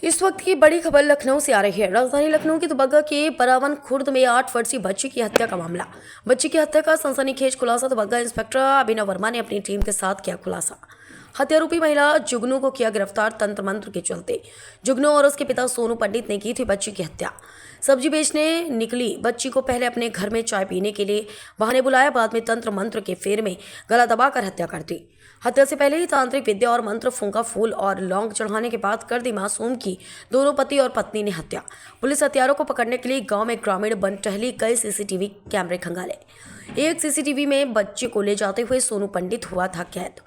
इस वक्त की बड़ी खबर लखनऊ से आ रही है। राजधानी लखनऊ की दुबग्गा के बरावन खुर्द में 8 वर्षीय बच्ची की हत्या का मामला। बच्ची की हत्या का सनसनीखेज खुलासा दुबग्गा इंस्पेक्टर अभिनव वर्मा ने अपनी टीम के साथ किया खुलासा। हत्यारूपी महिला जुगनू को किया गिरफ्तार तंत्र मंत्र के चलते। जुगनू और उसके पिता सोनू पंडित ने की थी बच्ची की हत्या। सब्जी बेचने निकली बच्ची को पहले अपने घर में चाय पीने के लिए बहाने बुलाया, बाद में तंत्र मंत्र के फेर में गला दबाकर हत्या कर दी। हत्या से पहले ही तांत्रिक विद्या और मंत्र, फूंका फूल और लौंग चढ़ाने के बाद कर दी मासूम की दोनों पति और पत्नी ने हत्या। पुलिस हत्यारों को पकड़ने के लिए गांव में ग्रामीण बन टहली, कई सीसीटीवी कैमरे खंगाले। एक सीसीटीवी में बच्चे को ले जाते हुए सोनू पंडित हुआ था कैद।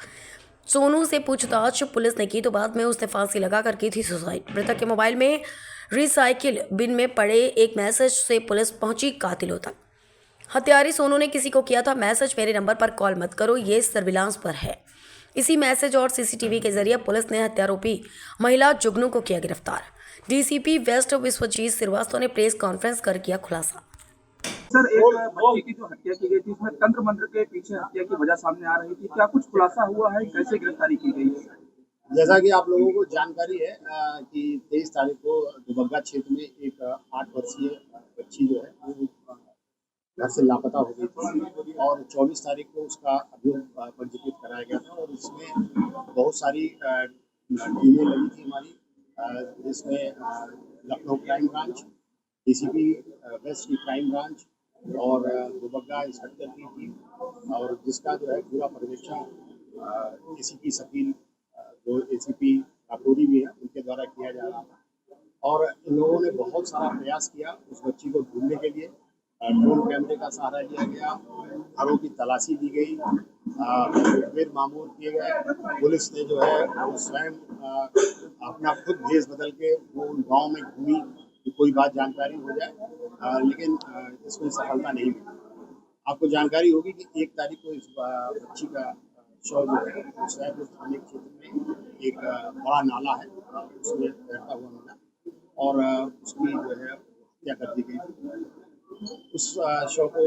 सोनू से पूछताछ पुलिस ने की तो बाद में उसने फांसी लगाकर की थी सुसाइड। मृतक के मोबाइल में रिसाइकिल बिन में पड़े एक मैसेज से पुलिस पहुंची कातिलों तक। हत्यारी सोनू ने किसी को किया था मैसेज, मेरे नंबर पर कॉल मत करो, ये सर्विलांस पर है। इसी मैसेज और सीसीटीवी के जरिए पुलिस ने हत्यारोपी महिला जुगनू को किया गिरफ्तार। डीसीपी वेस्ट विश्वजीत श्रीवास्तव ने प्रेस कॉन्फ्रेंस कर किया खुलासा। सर, एक बच्ची की जो हत्या की गई थी उसमें तंत्र मंत्र के पीछे हत्या की वजह सामने आ रही थी, क्या कुछ खुलासा हुआ है? कैसे गिरफ्तारी की गई है? जैसा कि आप लोगों को जानकारी है कि 23 तारीख को दुबग्गा क्षेत्र में एक 8 वर्षीय बच्ची जो है वो घर से लापता हो गई थी और 24 तारीख को उसका अभियोग पंजीकृत कराया गया था और इसमें बहुत सारी टीमें लगी थी हमारी, जिसमें Lucknow crime branch, DCP waste की क्राइम ब्रांच और दुबग्गा इंस्पेक्टर की टीम, और जिसका जो है पूरा पर्यवेक्षण एसीपी शकील, जो एसीपी काकोरी भी है, उनके द्वारा किया जा रहा था। और इन लोगों ने बहुत सारा प्रयास किया उस बच्ची को ढूंढने के लिए। ड्रोन कैमरे का सहारा लिया गया, घरों की तलाशी दी गई, मुखबिर मामूर किए गए। पुलिस ने जो है वो स्वयं अपना खुद भेष बदल के वो उन गाँव में घूमी कि कोई बात जानकारी हो जाए, लेकिन इसमें सफलता नहीं मिली। आपको जानकारी होगी कि 1 तारीख को इस बच्ची का शव जो है सैदपुर थाने क्षेत्र में एक बड़ा नाला है, उसमें बहता हुआ मिला और उसकी जो है हत्या कर दी गई थी। उस शव को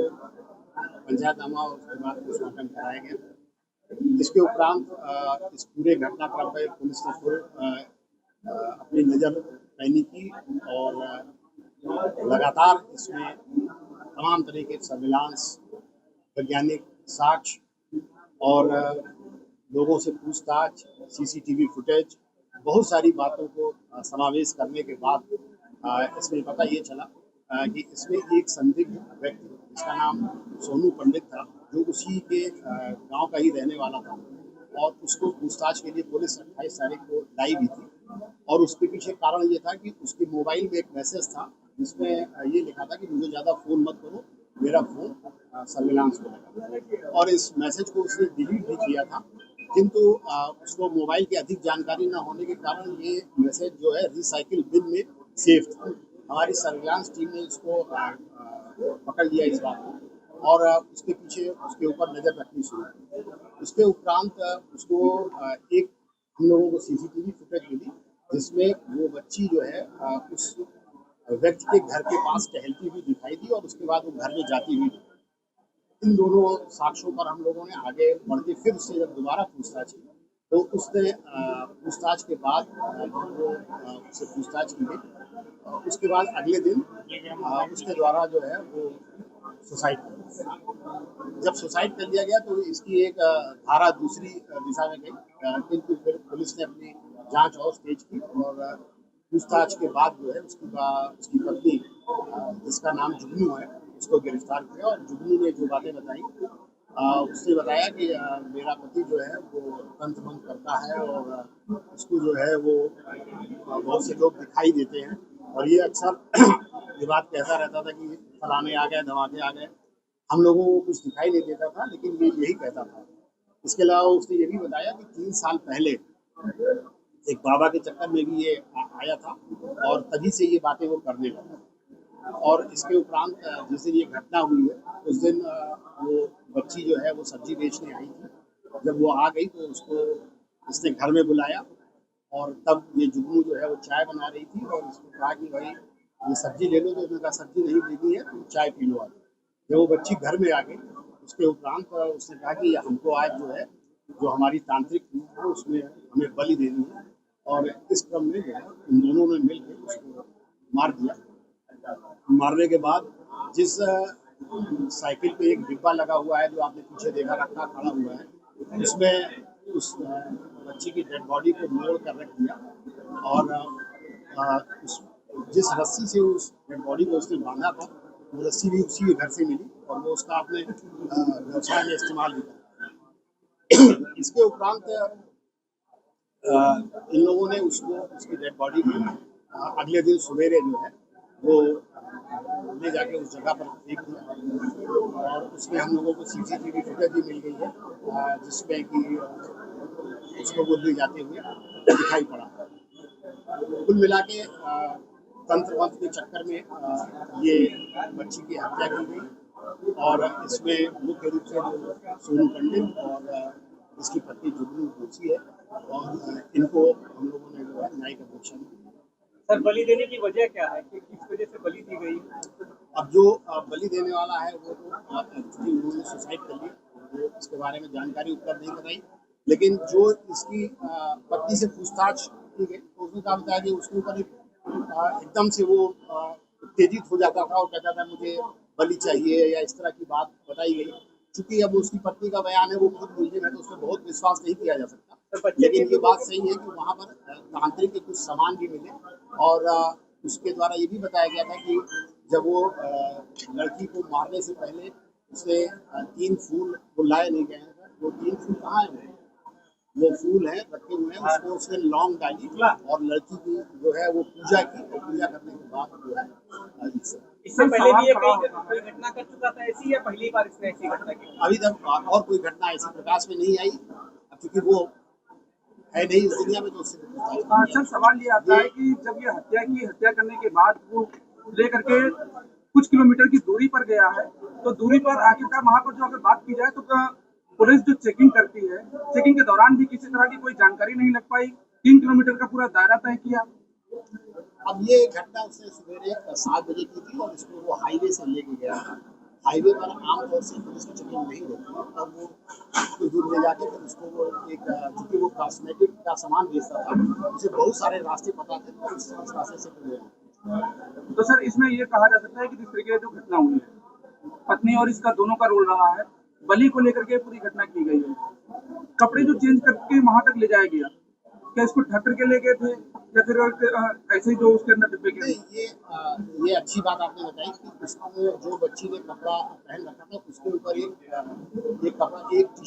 पंचायतनामा और उसके बाद पोस्टमार्टम कराया गया। इसके उपरांत इस पूरे घटनाक्रम पर पुलिस ने फुल अपनी नज़र पैनी की और लगातार इसमें तमाम तरह के सर्विलांस, वैज्ञानिक साक्ष्य और लोगों से पूछताछ, सीसीटीवी फुटेज, बहुत सारी बातों को समावेश करने के बाद इसमें पता ये चला कि इसमें एक संदिग्ध व्यक्ति जिसका नाम सोनू पंडित था, जो उसी के गांव का ही रहने वाला था और उसको पूछताछ के लिए पुलिस 28 तारीख को लाई भी थी। और उसके पीछे कारण ये था कि उसके मोबाइल में एक मैसेज था जिसमें ये लिखा था कि मुझे ज़्यादा फ़ोन मत करो, मेरा फ़ोन सर्विलांस में लगा। और इस मैसेज को उसने डिलीट भी किया था, किंतु उसको मोबाइल की अधिक जानकारी न होने के कारण ये मैसेज जो है रिसाइकिल बिन में सेफ था। हमारी सर्विलांस टीम ने इसको पकड़ लिया इस बात को और उसके पीछे उसके ऊपर नज़र रखनी शुरू की। उसके उपरांत उसको एक हम लोगों को सीसीटीवी फुटेज मिली जिसमें वो बच्ची जो है उस व्यक्ति के घर के पास टहलती हुई दिखाई दी और उसके बाद वो घर में जाती हुई दिखाई। इन दोनों साक्ष्यों पर हम लोगों ने आगे बढ़ के फिर उससे जब दोबारा पूछताछ की तो उसने पूछताछ के बाद जब वो उससे पूछताछ की गई, उसके बाद अगले दिन उसके द्वारा जो है वो सुसाइड कर लिया। जब सुसाइड कर लिया गया तो इसकी एक धारा दूसरी दिशा में गई, किंतु फिर पुलिस ने अपनी जांच और तेज की और पूछताछ के बाद जो है उसकी पत्नी, जिसका नाम जुगनू है, उसको गिरफ्तार किया। और जुगनू ने जो बातें बताई, उसने बताया कि मेरा पति जो है वो तंत्र मंत्र करता है और उसको जो है वो बहुत से लोग दिखाई देते हैं और ये अक्सर ये बात कहता रहता था कि फलाने आ गए, धमाके आ गए। हम लोगों को कुछ दिखाई नहीं देता था, लेकिन ये यही कहता था। इसके अलावा उसने ये भी बताया कि 3 साल पहले एक बाबा के चक्कर में भी ये आया था और तभी से ये बातें वो करने लगा। और इसके उपरांत जिस दिन ये घटना हुई है उस दिन वो बच्ची जो है वो सब्जी बेचने आई थी। जब वो आ गई तो उसको इसने घर में बुलाया और तब ये जुगनू जो है वो चाय बना रही थी और उसको कहा कि भाई ये सब्जी ले लो, तो उसने कहा सब्जी नहीं लेनी है, तुम चाय पी लो आज। जब वो बच्ची घर में आ गई उसके उपरांत उसने कहा कि हमको आज जो है जो हमारी तांत्रिक है उसमें हमें बलि देनी है और इस क्रम में जो है इन दोनों ने मिलकर उसको मार दिया। मारने के बाद जिस साइकिल पे एक डिब्बा लगा हुआ है जो आपने पीछे देखा रखा खड़ा हुआ है, उसमें उस बच्ची की डेड बॉडी को मोड़ कर रख दिया और उस जिस रस्सी से उस डेड बॉडी को उसने बांधा था वो रस्सी भी उसी के घर से मिली और वो उसका अपने व्यवसाय में इस्तेमाल भी किया। इसके उपरांत इन लोगों ने उसको उसकी डेड बॉडी को अगले दिन सवेरे जो है वो ले जाके उस जगह पर फेंक दिया और उसमें हम लोगों को सीसीटीवी फुटेज भी मिल गई है जिसमें कि उसको वो ले जाते हुए दिखाई पड़ा। कुल मिला के तंत्र मंत्र के चक्कर में ये बच्ची की हत्या की गई और इसमें मुख्य रूप से जो सोनू पंडित और इसकी पत्नी जुगनू दोषी है और इनको हम लोगों ने जो है न्यायिक अपेक्षा दी। सर, बलि देने की वजह क्या है कि किस वजह से बलि दी गई? अब जो बलि देने वाला है वो तो एक्चुअली उन्होंने सुसाइड कर लिया, वो इसके बारे में जानकारी उपलब्ध नहीं कराई, लेकिन जो इसकी पत्नी से पूछताछ की गई तो उसने कहा बताया कि उसके ऊपर एकदम से वो उत्तेजित हो जाता था और कहता था मुझे बलि चाहिए या इस तरह की बात बताई गई। चूंकि अब उसकी पत्नी का बयान है वो खुद मुलजिम है तो उसमें बहुत विश्वास नहीं किया जा सकता, लेकिन ये बात सही है कि वहाँ पर तांत्रिक के कुछ सामान भी मिले और उसके द्वारा ये भी बताया गया था कि जब वो लड़की को मारने से पहले उसे 3 फूल वो लाए नहीं गए हैं। वो 3 फूल कहाँ है? वो फूल है रखे हुए हैं, उसको उसने लौंग डाली और लड़की की जो है वो पूजा की और पूजा करने के बाद जो है इससे पहले भी ये कोई घटना कर चुका था ऐसी या पहली बार इसने ऐसी घटना की? अभी तक और कोई घटना ऐसी प्रकाश में नहीं आई क्योंकि वो है नहीं इस दुनिया में तो उससे सर, सवाल ये आता है कि जब ये हत्या करने के बाद वो लेकर के कुछ किलोमीटर की दूरी पर गया है तो दूरी पर आखिरकार वहाँ पर जो अगर बात की जाए तो पुलिस जो चेकिंग करती है, चेकिंग के दौरान भी किसी तरह की कोई जानकारी नहीं लग पाई। 3 किलोमीटर का पूरा दायरा तय किया। अब ये घटना उसने सवेरे 7 बजे की थी और इसको वो हाईवे से लेके गया था। हाईवे पर आमतौर से पुलिस की चेकिंग नहीं होती और वो कुछ दूर ले जाके फिर उसको वो एक चूंकि वो कॉस्मेटिक का सामान बेचता था उसे बहुत सारे रास्ते पता थे तो उस रास्ते से फिर गया। तो सर, इसमें ये कहा जा सकता है कि जिस तरीके से जो घटना हुई है पत्नी और इसका दोनों का रोल रहा है, बलि को लेकर के पूरी घटना की गई है। कपड़े जो चेंज करके वहां तक ले जाया गया, क्या इसको ढक करके ले गए थे या फिर ऐसे ही जो उसके अंदर डिब्बे के? ये अच्छी बात आपने बताई कि उसको जो बच्ची ने कपड़ा पहन रखा था उसके ऊपर एक कपड़ा एक